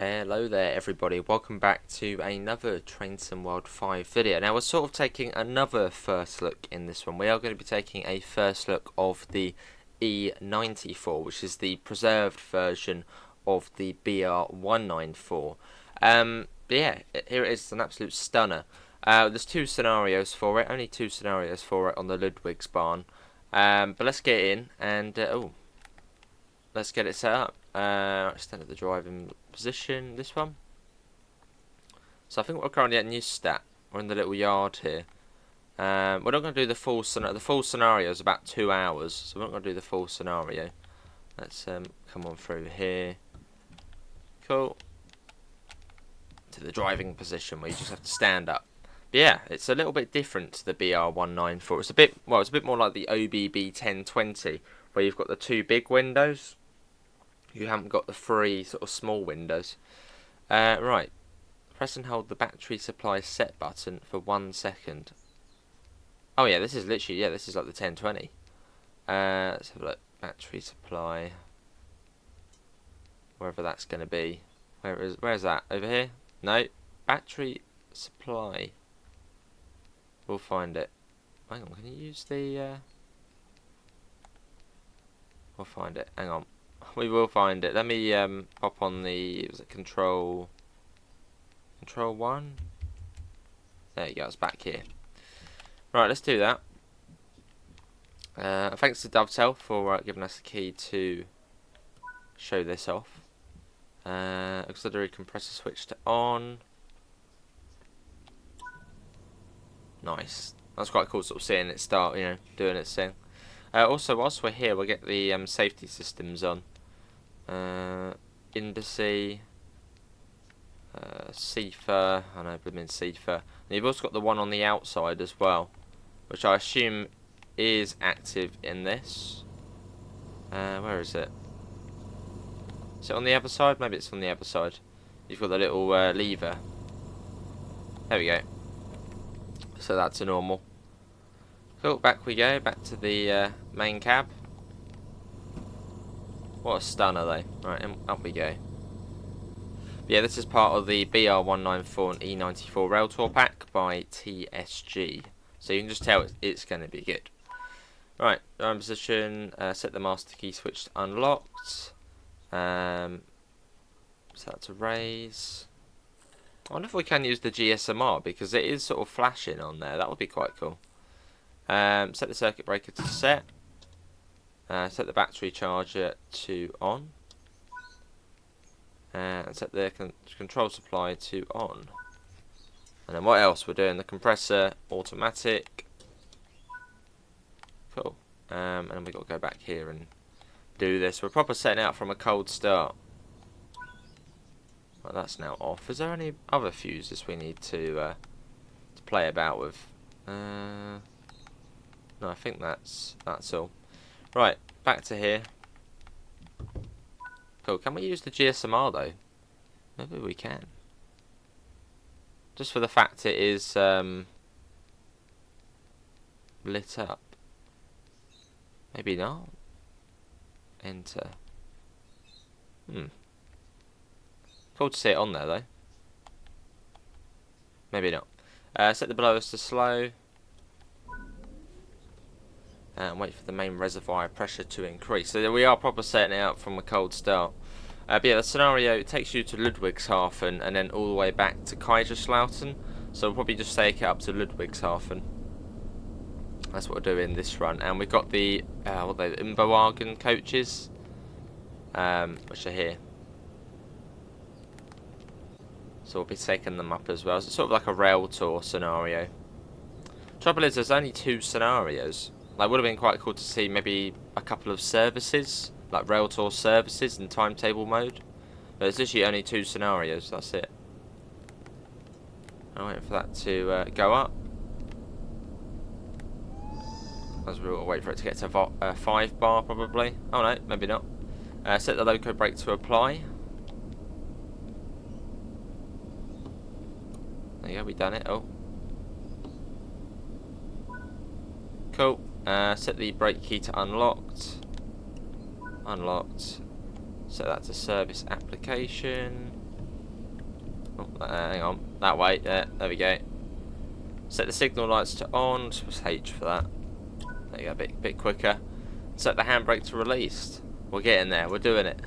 Hello there everybody, welcome back to another Train Sim World 5 video. Now we're sort of taking another first look in this one. We are going to be taking a first look of the E94, which is the preserved version of the BR194. But yeah, here it is, an absolute stunner. There's two scenarios for it, only two scenarios for it on the Ludwigsbahn. But let's get in and, let's get it set up. Stand at the driving position, this one. So I think we're currently at Newstat. We're in the little yard here. We're not going to do the full scenario. The full scenario is about 2 hours, so we're not going to do the full scenario. Let's come on through here. Cool. To the driving position where you just have to stand up. But yeah, it's a little bit different to the BR194. It's a bit, well, it's a bit more like the OBB1020, where you've got the two big windows. You haven't got the three sort of small windows. Right. Press and hold the battery supply set button for 1 second. Oh yeah, this is literally, yeah, this is like the 1020. Let's have a look. Battery supply. Wherever that's going to be. Where is that? Over here? No. Battery supply. We'll find it. Hang on, can you use the... We'll find it. Hang on. We will find it. Let me pop on the, was it control 1? There you go, it's back here. Right, let's do that. Thanks to Dovetail for giving us the key to show this off. Auxiliary compressor switched on. Nice. That's quite cool, sort of seeing it start, you know, doing its thing. Also, whilst we're here, we'll get the safety systems on. Indice, Cefer, I know, but I mean Cefer. And you've also got the one on the outside as well, which I assume is active in this. Where is it? Is it on the other side? Maybe it's on the other side. You've got the little lever. There we go. So that's a normal. Cool, back we go, back to the main cab. What a stunner though. Right, up we go. But yeah, this is part of the BR194 and E94 Railtour pack by TSG. So you can just tell it's going to be good. Right, driving position, set the master key switch to unlocked. Set that to raise. I wonder if we can use the GSMR because it is sort of flashing on there. That would be quite cool. Set the circuit breaker to set. Set the battery charger to on. And set the control supply to on. And then what else? We're doing the compressor automatic. Cool. And then we've got to go back here and do this. We're proper setting out from a cold start. Well, that's now off. Is there any other fuses we need to play about with? No, I think that's all. Right, back to here. Cool. Can we use the GSMR though? Maybe we can. Just for the fact it is lit up. Maybe not. Enter. Cool to see it on there though. Maybe not. Set the blowers to slow. And wait for the main reservoir pressure to increase. So we are proper setting it out from a cold start. But yeah, the scenario takes you to Ludwigshafen and then all the way back to Kaiserslautern. So we'll probably just take it up to Ludwigshafen. That's what we'll do in this run. And we've got the what are they, the Imbowagen coaches, which are here. So we'll be taking them up as well. So it's sort of like a Railtour scenario. Trouble is, there's only 2 scenarios. Like, would have been quite cool to see maybe a couple of services, like Railtour services in timetable mode. But there's literally only 2 scenarios, that's it. I'm waiting for that to go up. As we'll wait for it to get to 5 bar probably. Oh no, maybe not. Set the loco brake to apply. There you go, we've done it. Oh. Cool. Set the brake key to unlocked. Unlocked. Set that to service application. Oh, hang on, that way. There we go. Set the signal lights to on. What's H for that? There you go, a bit quicker. Set the handbrake to released. We're getting there. We're doing it.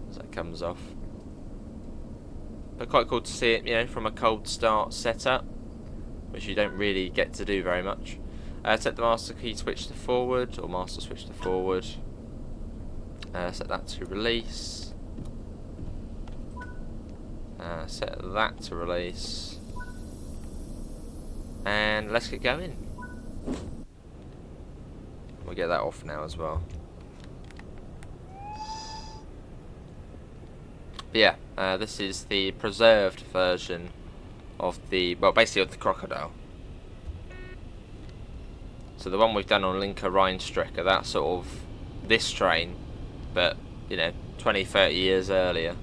As that comes off. But quite cool to see it, you know, from a cold start setup, which you don't really get to do very much. Set the master key switch to forward, or master switch to forward. Set that to release. Set that to release. And let's get going. We'll get that off now as well. But yeah, this is the preserved version of the, well, basically of the crocodile. So the one we've done on Linke-Rheinstrecke, that's sort of this train, but, you know, 20, 30 years earlier.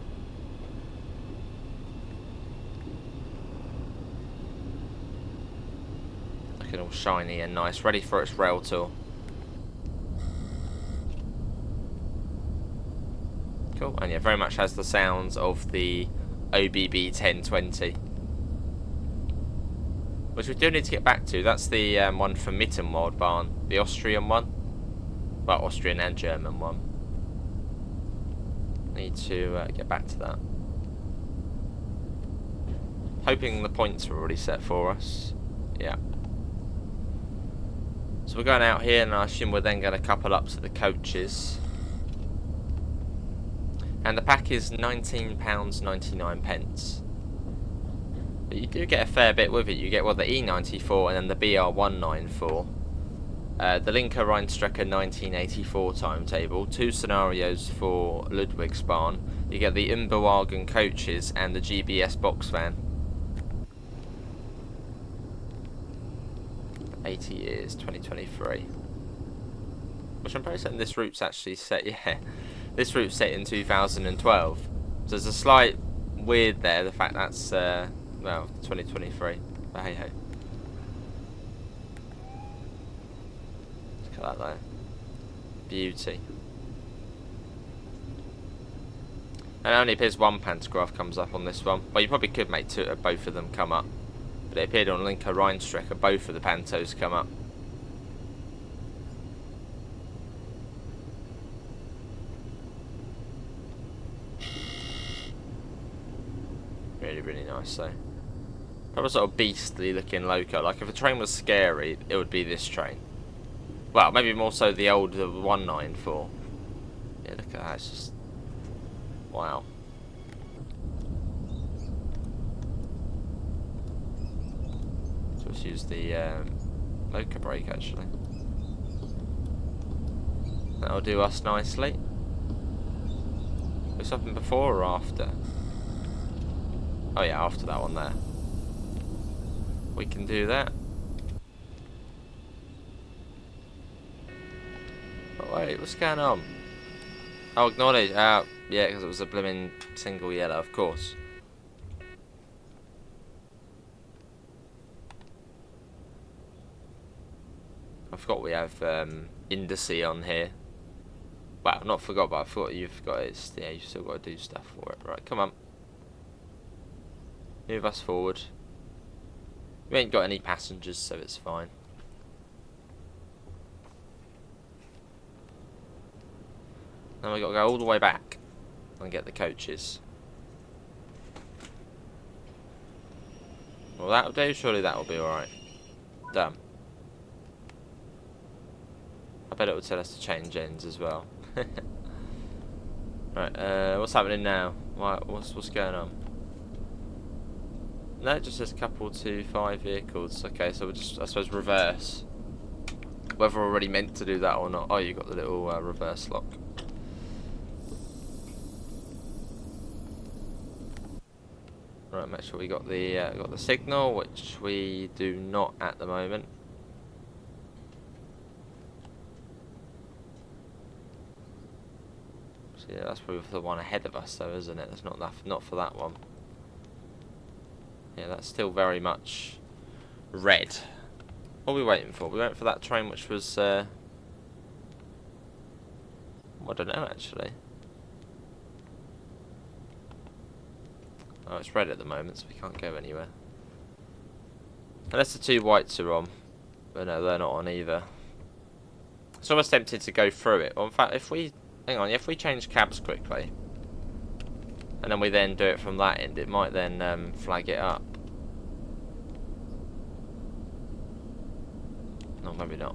Looking all shiny and nice, ready for its Railtour. Cool, and yeah, very much has the sounds of the OBB 1020. Which we do need to get back to. That's the one for Ludwigsbahn, the Austrian one. Well, Austrian and German one. Need to get back to that. Hoping the points are already set for us. Yeah. So we're going out here, and I assume we're then going to couple up to the coaches. And the pack is £19.99. But you do get a fair bit with it. You get, well, the E94 and then the BR194. The Linke-Rheinstrecke 1984 timetable. 2 scenarios for Ludwigsbahn. You get the Umberwagen coaches and the GBS box van. 80 years, 2023. Which I'm pretty certain this route's actually set, yeah. This route's set in 2012. So there's a slight weird there, the fact that's, well, 2023. But hey ho. Look at that though. Beauty. And it only appears one pantograph comes up on this one. Well, you probably could make both of them come up. But it appeared on Linke-Rheinstrecke, both of the pantos come up. Really, really nice though. Probably sort of beastly looking loco. Like if a train was scary, it would be this train. Well, maybe more so the old 194. Yeah, look at that. It's just wow. So let's use the loco brake actually. That'll do us nicely. Was something before or after? Oh yeah, after that one there. We can do that. Oh wait, what's going on? Oh, acknowledge. Yeah, because it was a blooming single yellow, of course. I forgot we have indice on here. Well, not forgot, but I thought you've got it. Yeah, you've still got to do stuff for it. Right, come on. Move us forward. We ain't got any passengers, so it's fine. Now we got to go all the way back and get the coaches. Well, that'll do. Surely that'll be alright. Done. I bet it will tell us to change ends as well. Right, what's happening now? What's going on? No, it just says couple to 5 vehicles. Okay, so we'll just, I suppose, reverse. Whether we're already meant to do that or not. Oh, you got the little reverse lock. Right, make sure we got the signal, which we do not at the moment. So yeah, that's probably the one ahead of us, though, isn't it? That's not for that one. Yeah, that's still very much red. What are we waiting for? We waiting for that train, which was I don't know actually. Oh, it's red at the moment, so we can't go anywhere. Unless the two whites are on. But no, they're not on either. So I was tempted to go through it. Well, in fact, if we... Hang on, if we change cabs quickly, and then we then do it from that end, it might then flag it up. No, maybe not.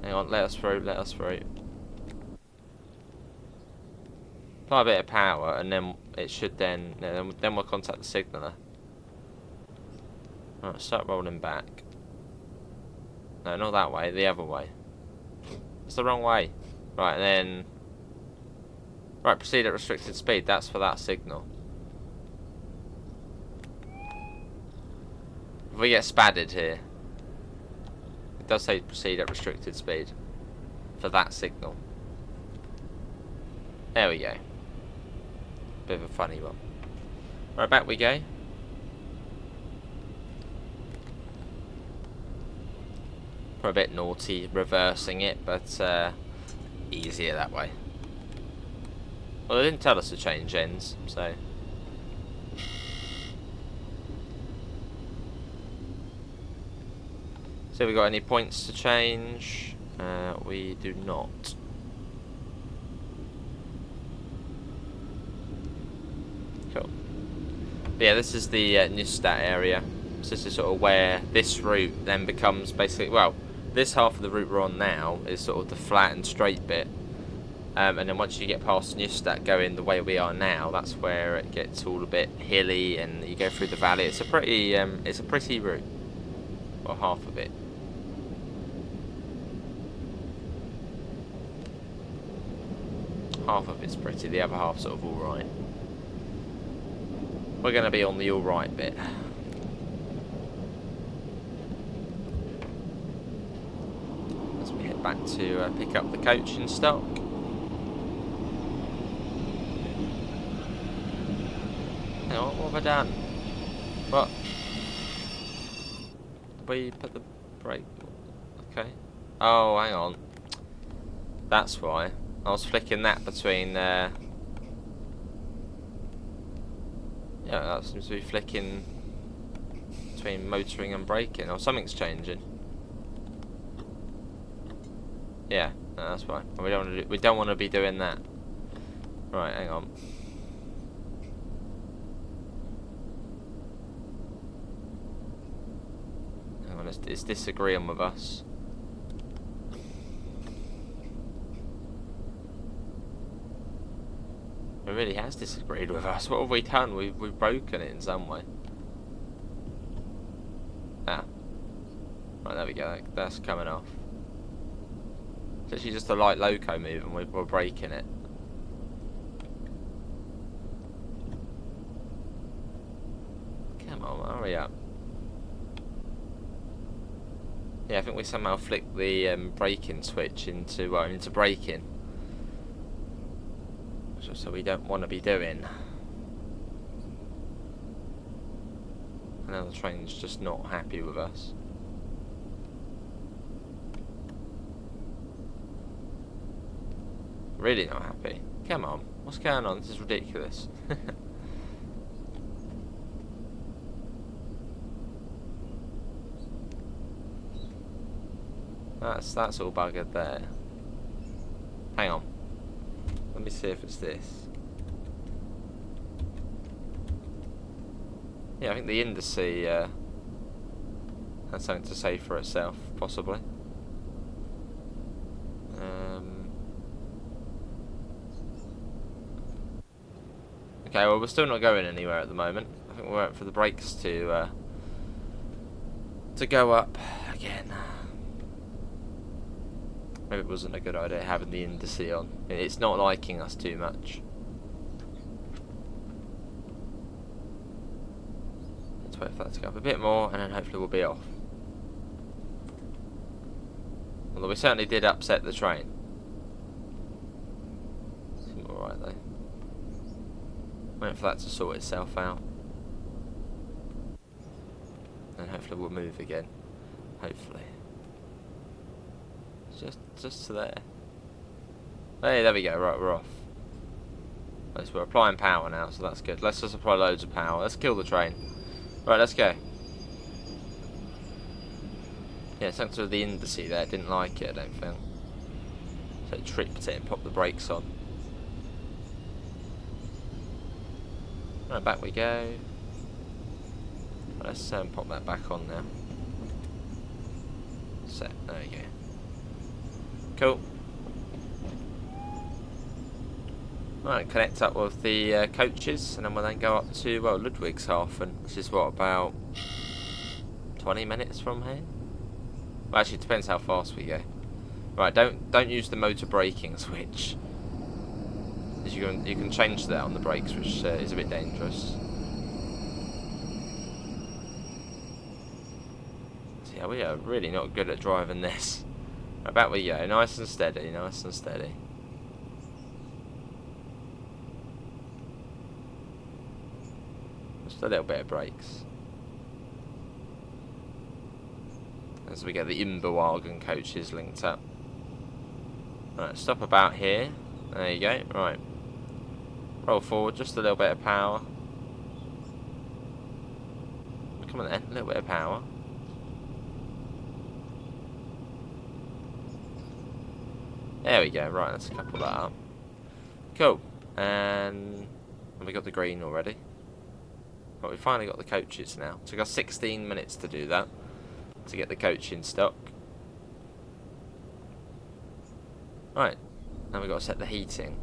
Hang on, let us through, let us through. Apply a bit of power, and then it should then we'll contact the signaller. Right, start rolling back. No, not that way, the other way. It's the wrong way. Right, and then... Right, proceed at restricted speed, that's for that signal. If we get spadded here, it does say proceed at restricted speed for that signal. There we go. Bit of a funny one. Right, back we go. We're a bit naughty reversing it, but easier that way. Well, they didn't tell us to change ends, so... So we got any points to change? We do not. Cool. But yeah, this is the Neustadt area. So this is sort of where this route then becomes basically, well, this half of the route we're on now is sort of the flat and straight bit. And then once you get past Neustadt going the way we are now, that's where it gets all a bit hilly and you go through the valley. It's a pretty route. Well, half of it. Half of it's pretty, the other half's sort of alright. We're going to be on the alright bit. As we head back to pick up the coach in stock. Hang on, what have I done? What? We put the brake... Okay. Oh, hang on. That's why. I was flicking that between... Yeah, that seems to be flicking between motoring and braking. Or something's changing. Yeah, no, that's fine. We don't want to be doing that. Right, hang on. Hang on, it's disagreeing with us. It really has disagreed with us. What have we done? We've broken it in some way. Ah. Right, there we go. That's coming off. It's actually just a light loco move and we're breaking it. Come on, hurry up. Yeah, I think we somehow flicked the braking switch into braking. So we don't want to be doing. And now the train's just not happy with us. Really not happy. Come on, what's going on? This is ridiculous. That's all buggered there. Hang on. Let me see if it's this. Yeah, I think the indice has something to say for itself, possibly. Okay, well, we're still not going anywhere at the moment. I think we're waiting for the brakes to go up again. Maybe it wasn't a good idea having the indice on. It's not liking us too much. Let's wait for that to go up a bit more and then hopefully we'll be off. Although we certainly did upset the train. Seemed alright though. Waiting for that to sort itself out. And hopefully we'll move again. Hopefully. Just to there. Hey, there we go. Right, we're off. At least we're applying power now, so that's good. Let's just apply loads of power. Let's kill the train. Right, let's go. Yeah, something with the indice there. Didn't like it, I don't think. So it tripped it and popped the brakes on. Right, back we go. Right, let's pop that back on now. Set. There we go. Cool. Right, connect up with the coaches, and then we'll then go up to, well, Ludwigshafen, which is what, about 20 minutes from here? Well, actually, it depends how fast we go. Right, don't use the motor braking switch. As you can change that on the brakes, which is a bit dangerous. So yeah, we are really not good at driving this. Right, back we go, nice and steady, nice and steady. Just a little bit of brakes. As we get the Imberwagen coaches linked up. Right, stop about here. There you go. Right. Roll forward, just a little bit of power. Come on then, a little bit of power. There we go. Right, let's couple that up. Cool. And we got the green already. But we finally got the coaches now. Took us 16 minutes to do that. To get the coach in stock. Right. Now we've got to set the heating.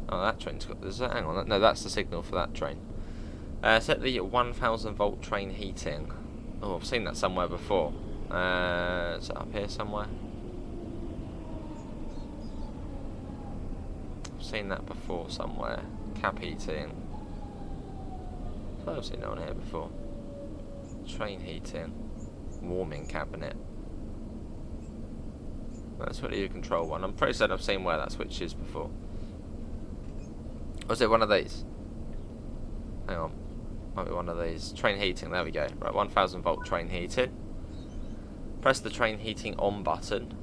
Oh, that train's got... hang on. No, that's the signal for that train. Set the 1000 volt train heating. Oh, I've seen that somewhere before. Is it up here somewhere? I've seen that before somewhere. Cap heating. I've seen that on here before. Train heating. Warming cabinet. That's really your control one. I'm pretty certain I've seen where that switch is before. Was it one of these? Hang on. Might be one of these. Train heating, there we go. Right, 1000 volt train heating. Press the train heating on button.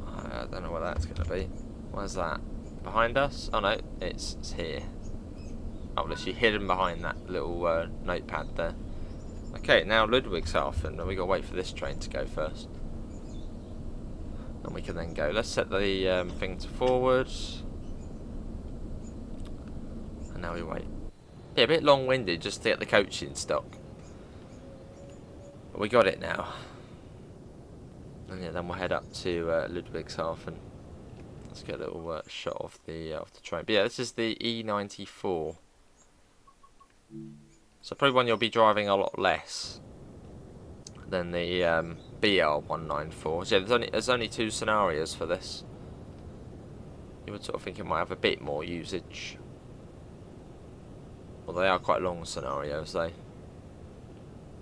I don't know where that's going to be. Where's that? Behind us? Oh no, it's here. Oh, literally hidden behind that little notepad there. Okay, now Ludwigshafen, and we got to wait for this train to go first. And we can then go. Let's set the thing to forward. And now we wait. Yeah, a bit long-winded just to get the coach in stock. But we got it now. And yeah, then we'll head up to Ludwigshafen. Let's get a little shot of the train. But yeah, this is the E94. So probably one you'll be driving a lot less than the BR194. So yeah, there's only 2 scenarios for this. You would sort of think it might have a bit more usage. Well, they are quite long scenarios, though.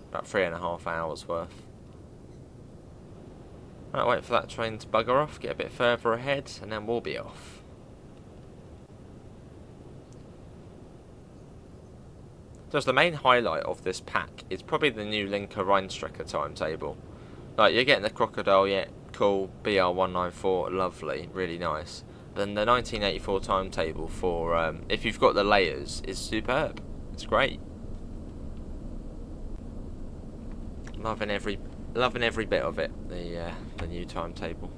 About 3.5 hours worth. Right, wait for that train to bugger off, get a bit further ahead, and then we'll be off. Just the main highlight of this pack is probably the new Linke Rheinstrecke timetable. Like, you're getting the Crocodile, yeah, cool, BR194, lovely, really nice. Then the 1984 timetable for, if you've got the layers, is superb. It's great. Loving every bit of it, the new timetable.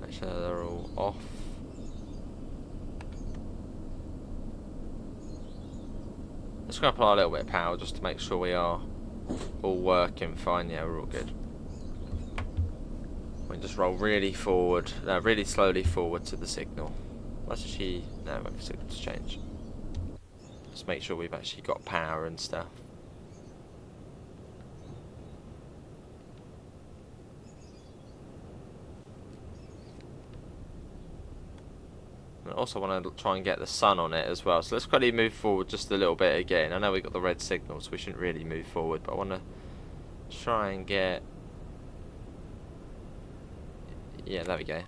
Make sure they're all off. Just going to apply a little bit of power just to make sure we are all working fine. Yeah, we're all good. We just roll really forward, really slowly forward to the signal. Let's actually, no, wait for the signal to change. Just make sure we've actually got power and stuff. And I also want to try and get the sun on it as well. So let's quickly move forward just a little bit again. I know we've got the red signal, so we shouldn't really move forward, but I want to try and get... Yeah, there we go.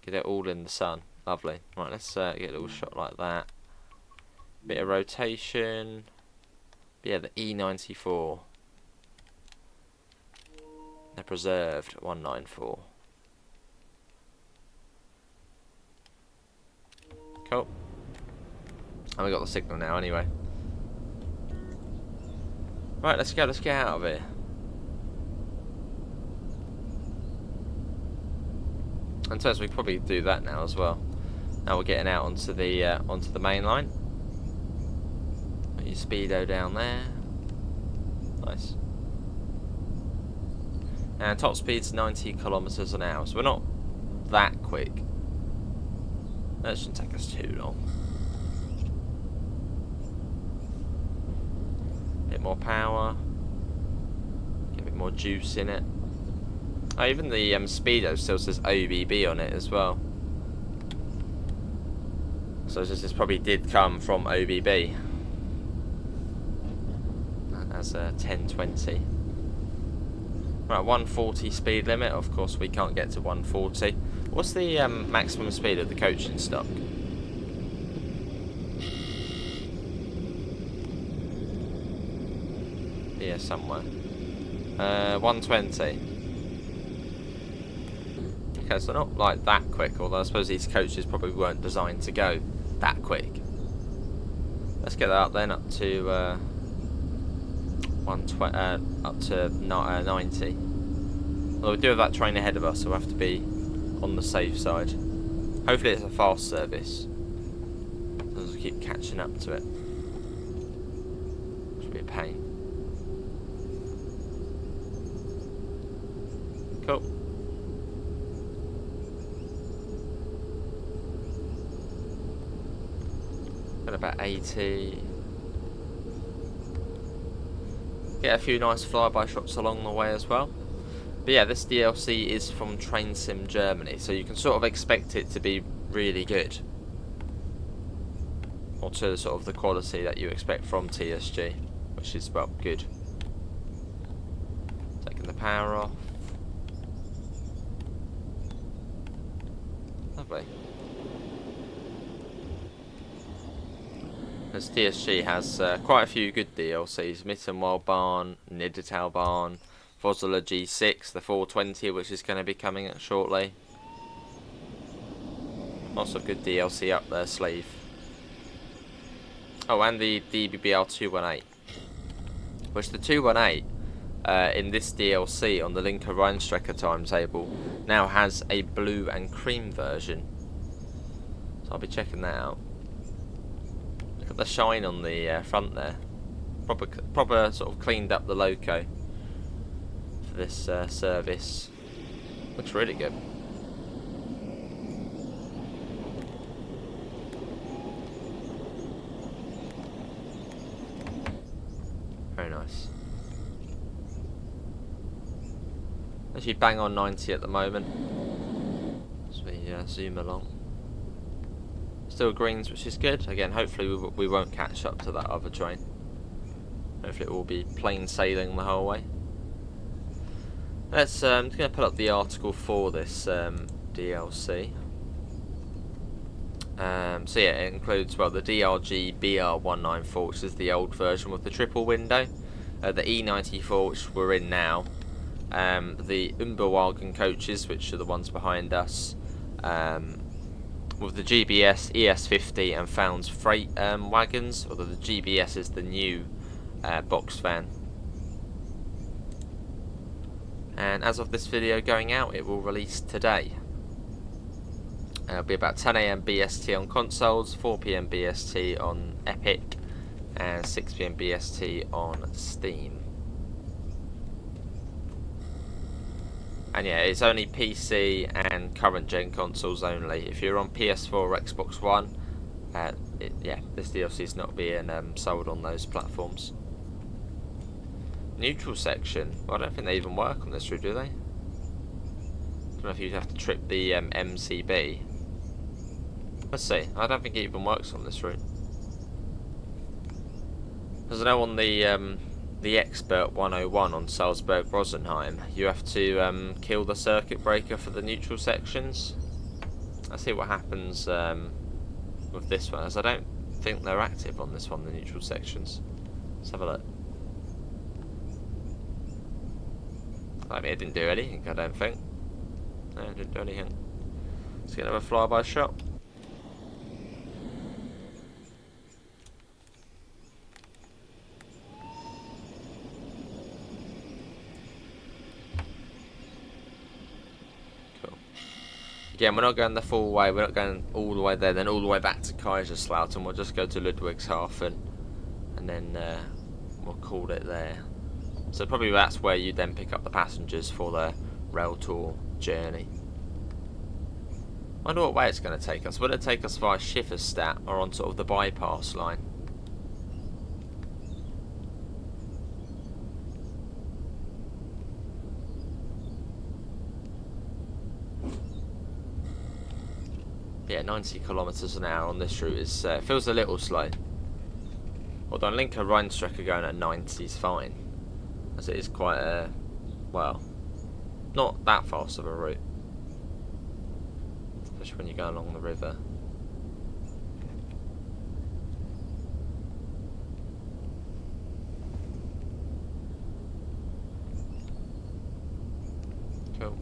Get it all in the sun. Lovely. Right, let's get a little shot like that. Bit of rotation. Yeah, the E94. They're preserved 194. Cool. And we got the signal now anyway. Right, let's go. Let's get out of here. And so we can probably do that now as well. Now we're getting out onto the main line. Put your speedo down there. Nice. And top speed's 90 kilometers an hour, so we're not that quick. That shouldn't take us too long. Bit more power. Get a bit more juice in it. Oh, even the speedo still says OBB on it as well. So this probably did come from OBB. As a 1020. Right, 140 speed limit. Of course, we can't get to 140. What's the maximum speed of the coach in stock? Yeah, somewhere. 120. Okay, so not like that quick, although I suppose these coaches probably weren't designed to go that quick. Let's get that up then, up to 90. Well, we do have that train ahead of us, so we'll have to be on the safe side. Hopefully it's a fast service. We'll keep catching up to it. Should be a pain. Cool. Got about 80. Get a few nice flyby shots along the way as well. But yeah, this DLC is from Train Sim Germany, so you can sort of expect it to be really good. Or to sort of the quality that you expect from TSG, which is, well, good. Taking the power off. Lovely. As TSG has quite a few good DLCs. Mittenwaldbahn, Niedertalbahn, Vosler G6, the 420, which is going to be coming out shortly. Lots of good DLC up their sleeve. Oh, and the DBBR 218. Which the 218, in this DLC on the Linke Rheinstrecke timetable, now has a blue and cream version. So I'll be checking that out. Look at the shine on the front there. Proper sort of cleaned up the loco for this service. Looks really good. Very nice. Actually bang on 90 at the moment as we zoom along. Still greens, which is good. Again, hopefully we won't catch up to that other train. Hopefully it will be plain sailing the whole way. Let's I'm just going to put up the article for this DLC. So yeah, it includes, well, the DRG BR194, which is the old version with the triple window, the E94, which we're in now, the Umberwagen coaches, which are the ones behind us, with the GBS, ES50 and Founds freight wagons, although the GBS is the new box van. And as of this video going out, it will release today. It'll be about 10 AM BST on consoles, 4 PM BST on Epic, and 6 PM BST on Steam. And yeah, it's only PC and current gen consoles only. If you're on PS4 or Xbox One, yeah, this DLC is not being sold on those platforms. Neutral section. Well, I don't think they even work on this route, do they? I don't know if you'd have to trip the MCB. Let's see. I don't think it even works on this route. Because I know on the Expert 101 on Salzburg-Rosenheim, you have to kill the circuit breaker for the neutral sections. Let's see what happens with this one, as I don't think they're active on this one, the neutral sections. Let's have a look. I mean, it didn't do anything, I don't think. No, it didn't do anything. Let's get another flyby shot. Again, we're not going the full way, we're not going all the way there, then all the way back to Kaiserslautern. We'll just go to Ludwigshafen, and then we'll call it there. So probably that's where you then pick up the passengers for the Railtour journey. I wonder what way it's going to take us. Will it take us via Schifferstadt or on sort of the bypass line? Yeah, 90 kilometers an hour on this route is feels a little slow. Although Linke Rheinstrecke going at 90 is fine, as it is quite a, well, not that fast of a route, especially when you go along the river. Cool.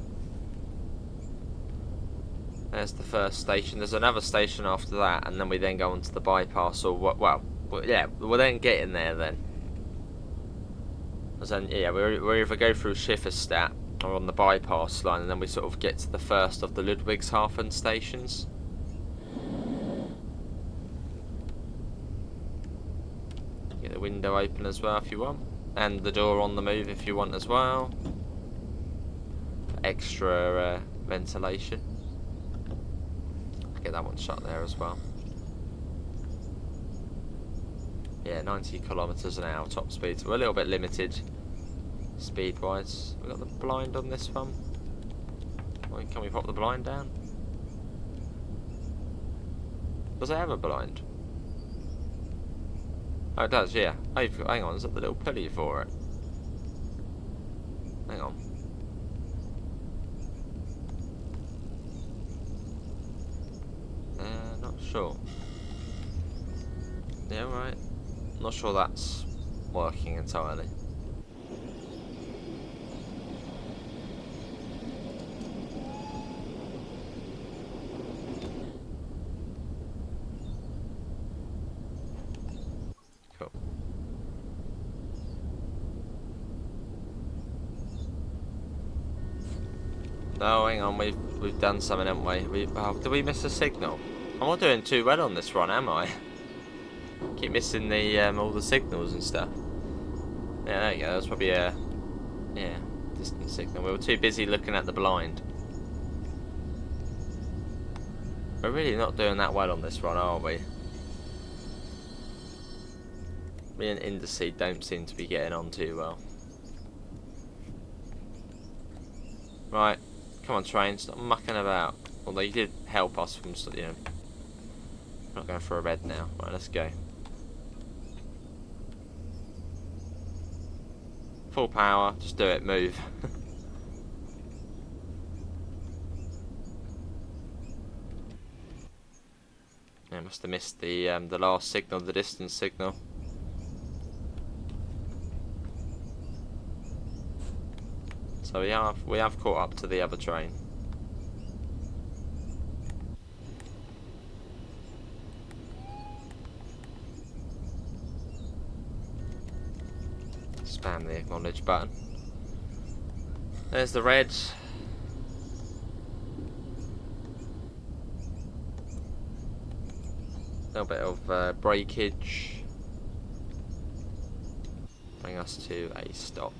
There's the first station. There's another station after that, and then we then go onto the bypass, or what? Well, yeah, we'll then get in there then. As then, yeah, we either go through Schifferstadt or on the bypass line, and then we sort of get to the first of the Ludwigshafen stations. Get the window open as well if you want, and the door on the move if you want as well. Extra ventilation. Get that one shut there as well. Yeah, 90 kilometers an hour top speed, so we're a little bit limited speed wise. We've got the blind on this one. Can we pop the blind down? Does it have a blind? Oh, it does, yeah. Oh, hang on, there's the little pulley for it. Hang on. Not sure. Yeah, right. Not sure that's working entirely. Cool. No, hang on, we've done something, haven't we? Did we miss a signal? I'm not doing too well on this run, am I? Keep missing the all the signals and stuff. Yeah, there you go. That's probably a distant signal. We were too busy looking at the blind. We're really not doing that well on this run, are we? Me and Indeseed don't seem to be getting on too well. Right, come on, train, stop mucking about. Although you did help us from, you know. Not going for a red now. Right, let's go. Full power, just do it, move. Yeah, must have missed the last signal, the distance signal. So we have caught up to the other train. Spam the acknowledge button. There's the red. A little bit of breakage. Bring us to a stop.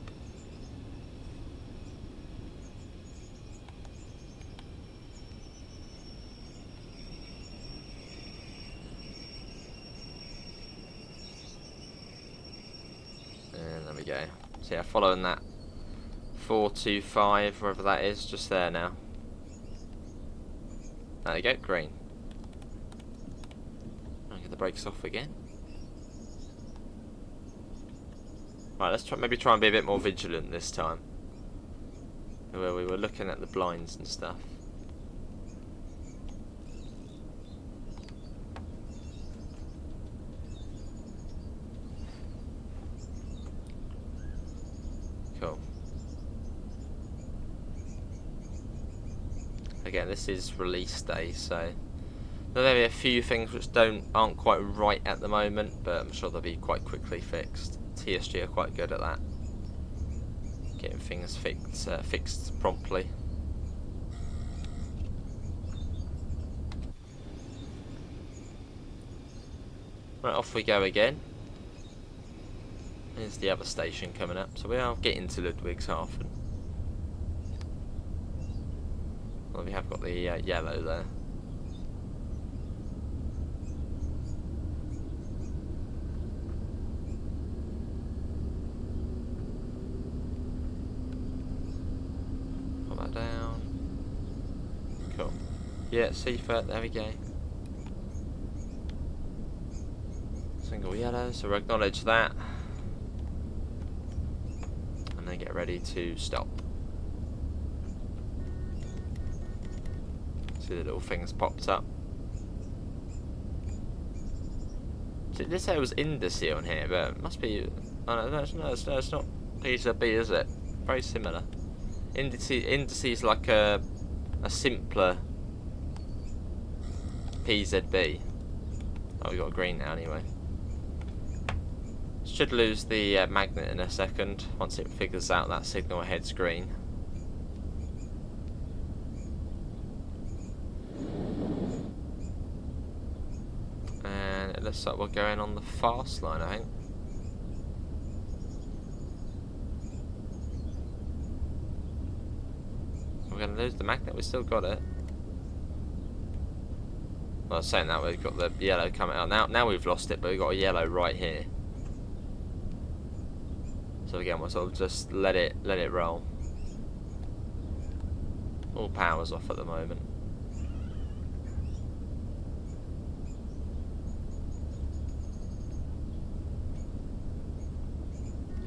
There we go. So yeah, following that 425, wherever that is, just there now. There you go, green. I'll get the brakes off again. Right, let's maybe try and be a bit more vigilant this time. Where we were looking at the blinds and stuff. Cool. Again, this is release day, so there may be a few things which aren't quite right at the moment, but I'm sure they'll be quite quickly fixed. TSG are quite good at that, getting things fixed promptly. Right, off we go again. Here's the other station coming up, so we are getting to Ludwigshafen. Well, we have got the yellow there. Put that down. Cool. Yeah, Seafert, there we go. Single yellow, so we'll acknowledge that. And then get ready to stop. See the little things popped up. So it did say it was Indice on here, but it must be... Oh, no, it's not PZB, is it? Very similar. Indice is like a simpler PZB. Oh, we got green now anyway. Should lose the magnet in a second once it figures out that signal ahead's green. And it looks like we're going on the fast line, I think. We're going to lose the magnet, we still got it. Well, saying that, we've got the yellow coming out. Now we've lost it, but we've got a yellow right here. So again, we'll sort of just let it roll. All power's off at the moment.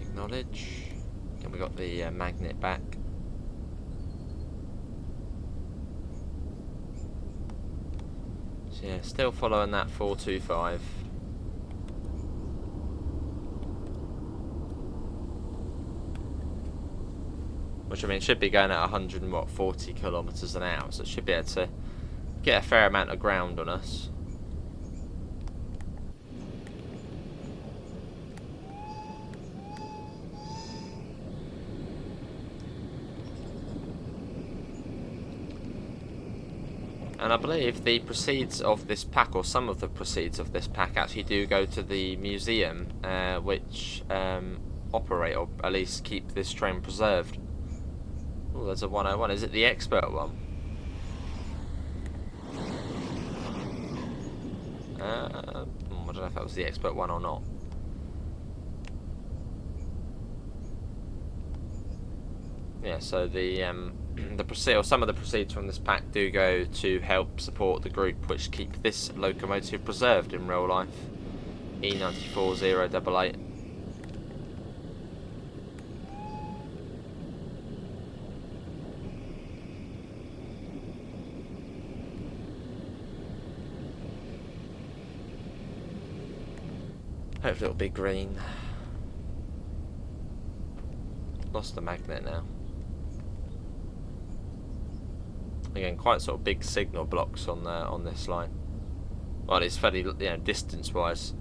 Acknowledge. And we got the magnet back. So yeah, still following that 425. Which I mean should be going at 140 kilometers an hour, so it should be able to get a fair amount of ground on us. And I believe the proceeds of this pack, or some of the proceeds of this pack, actually do go to the museum, which operate, or at least keep this train preserved. Oh, there's a 101. Is it the expert one? I don't know if that was the expert one or not. Yeah, so the proceed, or some of the proceeds from this pack do go to help support the group which keep this locomotive preserved in real life. E94 088. Hopefully it'll be green. Lost the magnet now. Again, quite sort of big signal blocks on this line. Well, it's fairly, you know, distance-wise.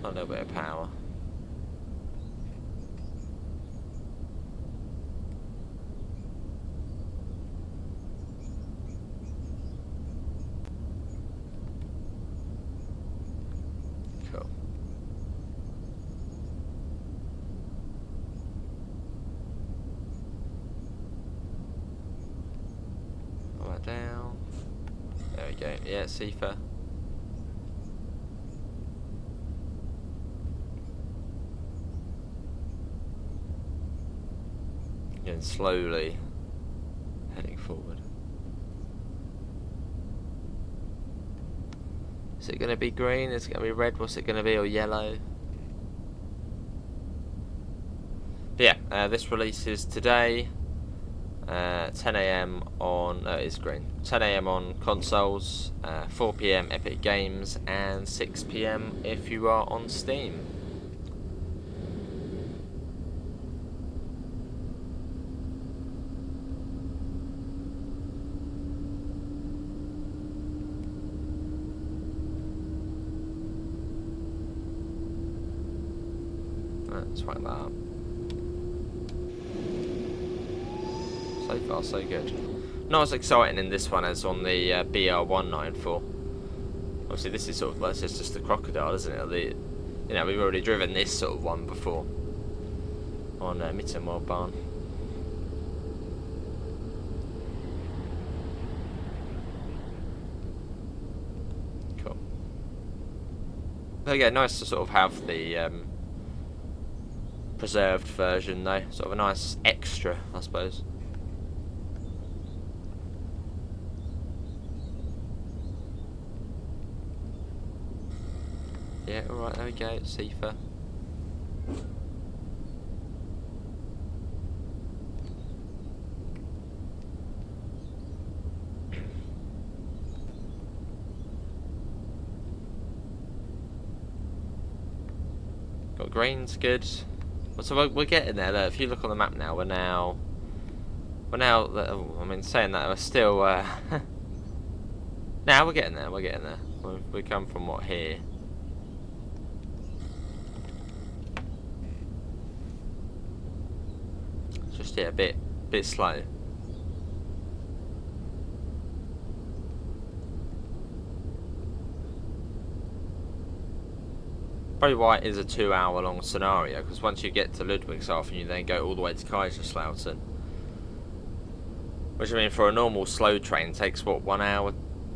A little bit of power. Cool. Pull that down. There we go. Yeah, Seafer. Again, slowly heading forward. Is it going to be green? Is it going to be red? What's it going to be? Or yellow? But yeah, this releases today. 10 AM on, it's green. 10 AM on consoles, 4 PM Epic Games, and 6 PM if you are on Steam. Let's whack that up. So far, so good. Not as exciting in this one as on the BR194. Obviously, this is sort of, well, it's just the crocodile, isn't it? You know, we've already driven this sort of one before on Mittenwaldbahn. Cool. So yeah, nice to sort of have the preserved version though, sort of a nice extra, I suppose. Yeah, alright, there we go, Sifa. Got green's good. So we're getting there though. If you look on the map now, we're now, oh, I mean, saying that, we're still, now we're getting there, we come from what, here? Just, yeah, a bit slow. Probably why it is a 2-hour long scenario, because once you get to Ludwigshafen, you then go all the way to Kaiserslautern. Which, I mean, for a normal slow train takes, what, 1 hour?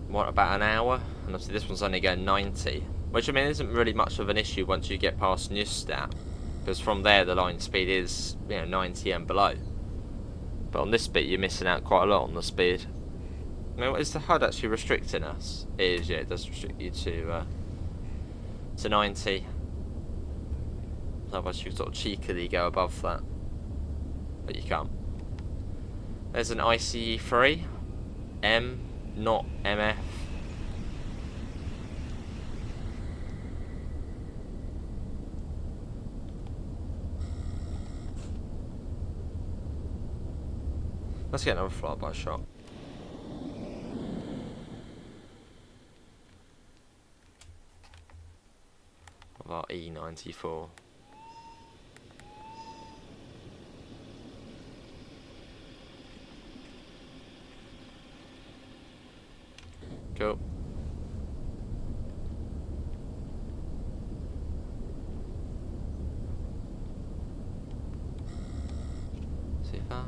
What, about an hour? And obviously this one's only going 90. Which, I mean, isn't really much of an issue once you get past Neustadt. Because from there, the line speed is, you know, 90 and below. But on this bit, you're missing out quite a lot on the speed. I mean, is the HUD actually restricting us? It is, yeah, it does restrict you to 90. Otherwise you could sort of cheekily go above that. But you can't. There's an ICE3. M, not MF. Let's get another flyby shot. Of our E94. Cool. See that?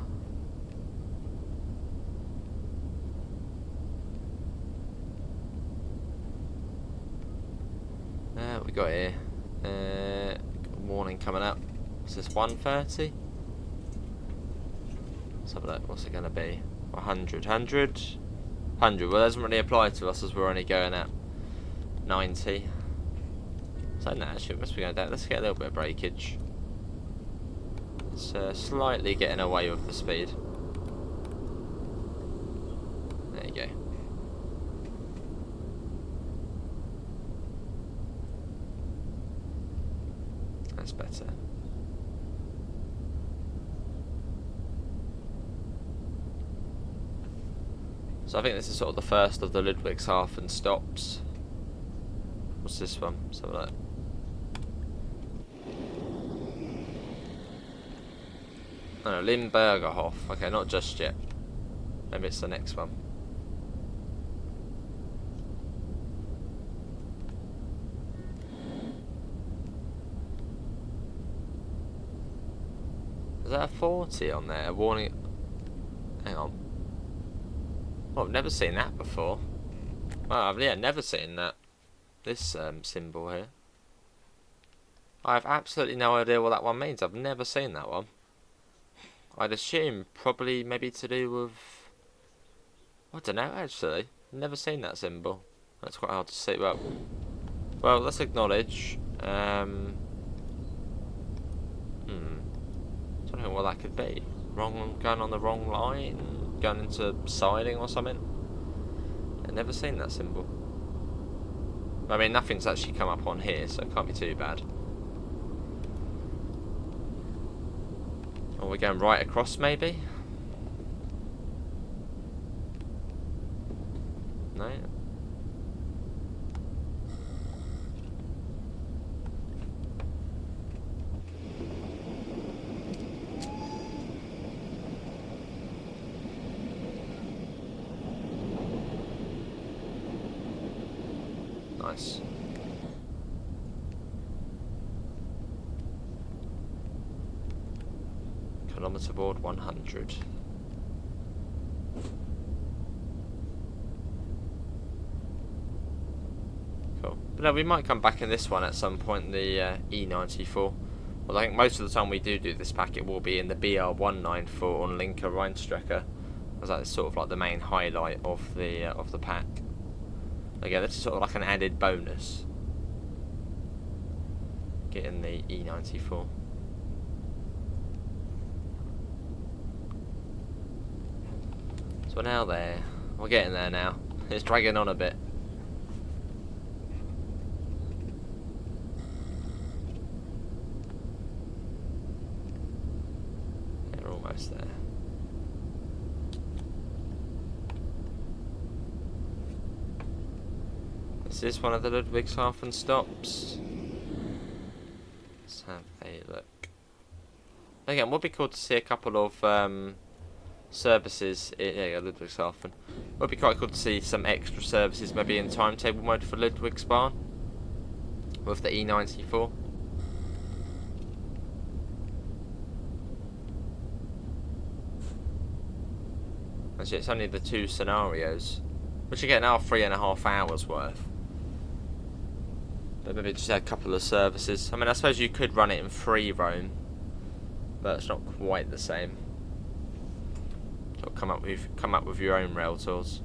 We got here. Warning coming up. Is this 130? Let's have a look. What's it going to be? 100. 100. Well, it doesn't really apply to us as we're only going at 90. So no, actually, it must be going down. Let's get a little bit of breakage. It's slightly getting away with the speed. There you go. That's better. So I think this is sort of the first of the Ludwigshafen stops. What's this one? Let's have a look. Oh, no, Limburgerhof. Okay, not just yet. Maybe it's the next one. Is that a 40 on there? A warning. Hang on. Oh, I've never seen that before. Well, I've never seen that. This symbol here. I have absolutely no idea what that one means. I've never seen that one. I'd assume probably maybe to do with... I don't know, actually. Never seen that symbol. That's quite hard to see. Well, let's acknowledge. Don't know what that could be. Going on the wrong line? Going into siding or something? I've never seen that symbol. I mean, nothing's actually come up on here, so it can't be too bad. Or we're going right across, maybe? No? Nice. Kilometre board 100. Cool. But no, we might come back in this one at some point, the E94. Well, I think most of the time we do this pack, it will be in the BR194 on Linker Rheinstrecke. As that's sort of like the main highlight of the pack. Again, this is sort of like an added bonus. Getting the E94. So we're now there. We're getting there now. It's dragging on a bit. We're almost there. Is this one of the Ludwigshafen stops? Let's have a look. Again, would be cool to see a couple of services. Yeah, Ludwigshafen. Would be quite cool to see some extra services, maybe in timetable mode for Ludwigsbahn with the E94. Actually, it's only the 2 scenarios, which again are 3.5 hours worth. But maybe just add a couple of services. I mean, I suppose you could run it in free roam, but it's not quite the same. So come up with your own rail tours.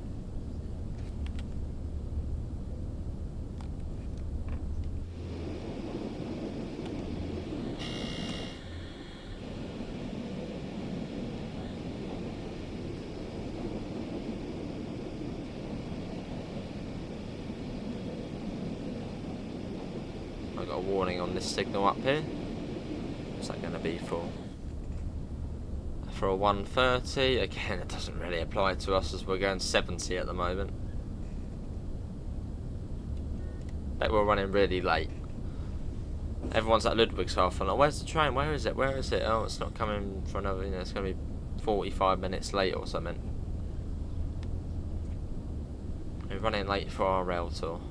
I've got a warning on this signal up here. What's that going to be for? For a 130, again, it doesn't really apply to us as we're going 70 at the moment. Like, we're running really late. Everyone's at Ludwigshafen. Oh, where's the train? Where is it? Where is it? Oh, it's not coming for another, you know, it's going to be 45 minutes late or something. We're running late for our rail tour.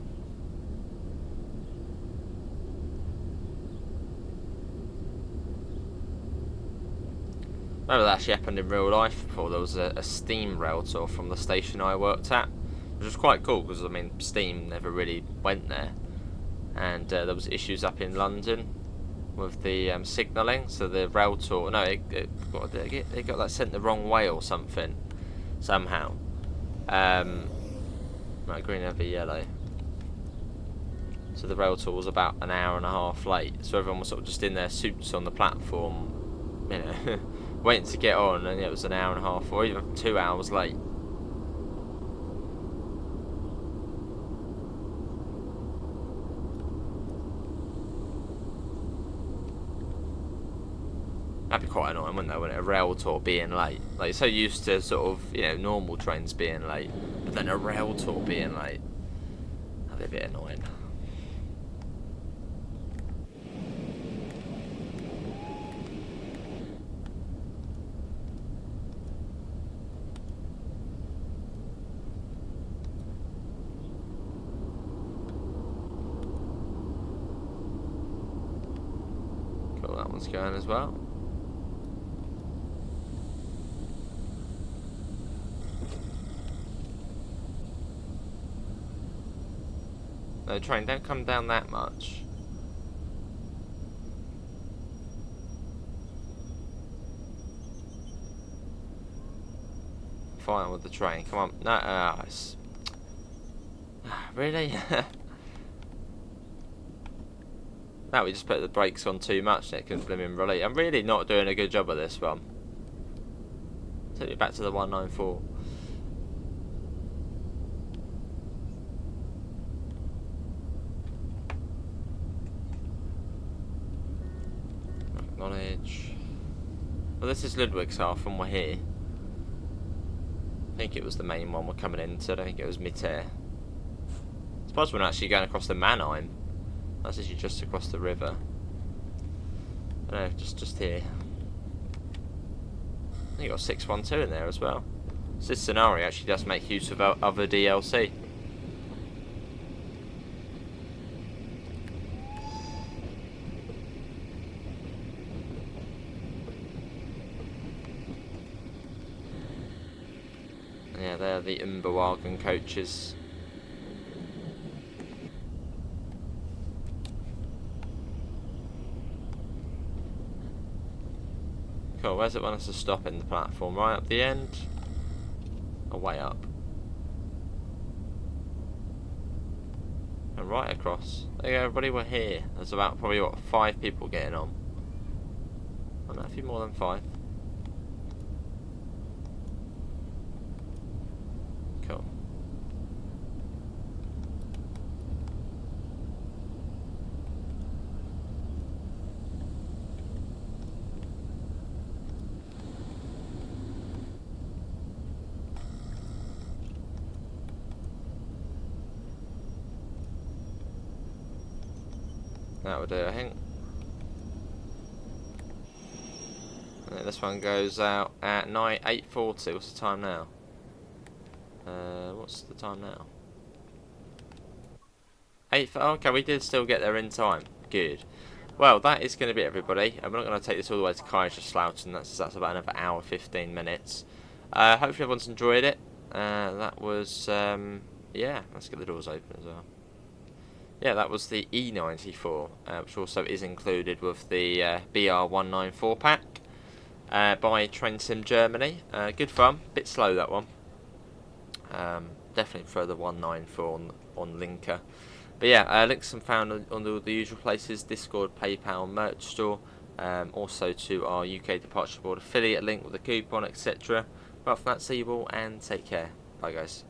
That actually happened in real life before. There was a steam rail tour from the station I worked at, which was quite cool because I mean steam never really went there, and there was issues up in London with the signalling. So the rail tour, no, it got like sent the wrong way or something somehow. Like green over yellow. So the rail tour was about an hour and a half late. So everyone was sort of just in their suits on the platform, you know. Waiting to get on, and it was an hour and a half or even 2 hours late. That'd be quite annoying, wouldn't it, when a rail tour being late? Like, you're so used to sort of, you know, normal trains being late, but then a rail tour being late. That'd be a bit annoying. That one's going as well. No, train, don't come down that much. Fine with the train, come on. No, it's... Really? Now we just put the brakes on too much and it can blimmin' relate. I'm really not doing a good job of this one. Take me back to the 194. Acknowledge. Well, this is Ludwigshafen, we're here. I think it was the main one we're coming into. I don't think it was Mitte. I suppose we're not actually going across the Mannheim. That's actually just across the river. I don't know, just here. I think you got 612 in there as well. So this scenario actually does make use of other DLC. They're the Wagon coaches. Cool, where's it want us to stop in the platform? Right up the end? Or way up? And right across. There you go, everybody, we're here. There's about probably, what, 5 people getting on. Oh, no, a few more than 5. Cool. That would do, I think. And then this one goes out at 8:40. What's the time now? What's the time now? 8. Okay, we did still get there in time. Good. Well, that is going to be it, everybody. I'm not going to take this all the way to Kaiserslautern. That's about another hour, 15 minutes. Hopefully everyone's enjoyed it. That was, yeah, let's get the doors open as well. Yeah, that was the E94, which also is included with the BR194 pack by Train Sim Germany. Good fun, bit slow that one. Definitely prefer the 194 on Linker. But yeah, links are found on all the usual places: Discord, PayPal, merch store. Also to our UK Departure Board affiliate link with a coupon, etc. But for that, see you all and take care. Bye, guys.